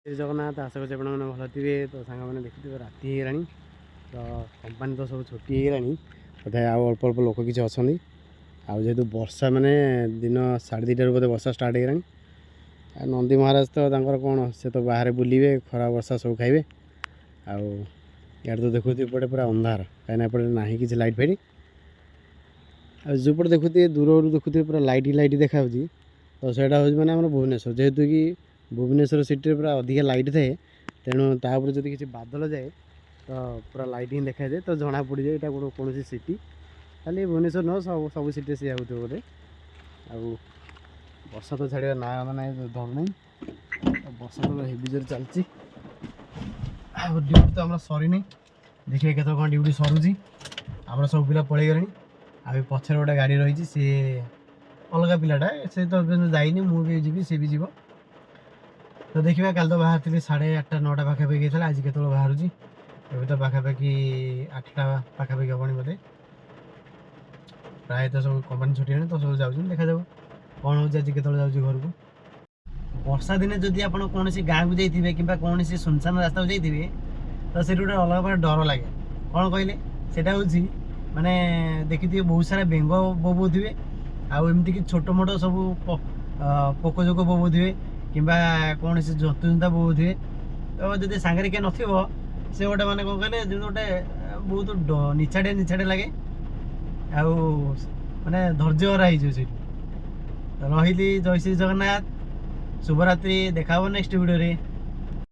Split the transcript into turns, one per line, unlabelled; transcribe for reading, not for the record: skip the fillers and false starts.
श्री जगन्नाथ आशा कर भल थे तो सांग मैंने देखिए राति होगा तो कंपानी तो सब छुट्टी होगा बोधे आउ अल्प अल्प लोक किसी अच्छा आजेतु वर्षा माने दिन 2:30 बोधे वर्षा स्टार्ट होगा नंदी महाराज तो कौन से तो बाहर बुलवे खरा वर्षा सब खाइबे आड़ तो देखुए पटे पूरा अंधार कहीं ना कि लाइट फाइट जोपटे देखुए दूर देखुए पूरा लाइट लाइट देखा तो सहीटा हूँ मैंने भुवनेश्वर जेहेतु कि भुवनेश्वर सिटी पूरा अधिक लाइट थाए तेणु तापर जब किसी बादल जाए तो पूरा लाइट ही देखा जाए तो जना पड़ जाए यहाँ कौन सिटी खाली भुवनेश्वर न सब सिटी सी आते बोले वर्षा तो छाड़ा ना माना धर ना वर्षा तो हेवी जोर चलती ड्यूटी तो आम सरी नहीं देखिए केत कौन ड्यूटी सरुची आम सब पिला पलि गले आ पछर गोटे गाड़ी रही सी अलग पिलाटा से तो जाइनी मुझे जी सी भी जीव तो देखिए कल तो बाहर 8:30 9टा पाखापाखि होता आज के बाहर एवं तो पाखापाखि 8टा पाखापाखि हेनी बोधे प्राय तो सब कंपानी छुट्टी है तो सब जाऊँ देखा जाऊ कौन हो आज के घर को वर्षा दिने जदि आप कौन गाँव को जाइए कि कौन सुनसान रास्ता को जाइए तो से गोटे अलग प्रकार डर लगे कौन कहले सेटा हूँ माने देखिए बहुत सारा बेंग बोबोथे आमती कि छोट मोट सब पोक जोक बोबोथे कि कौन से जंतु जंता बोबोथे तो जब सांगे किए नथिबो से गोटे मैंने कौन कहले जो गोटे बहुत निछाड़े निछाड़े लगे आउ माने धैर्य हरा हो रही जय श्री जगन्नाथ शुभरात्रि देखा नेक्स्ट वीडियो रे।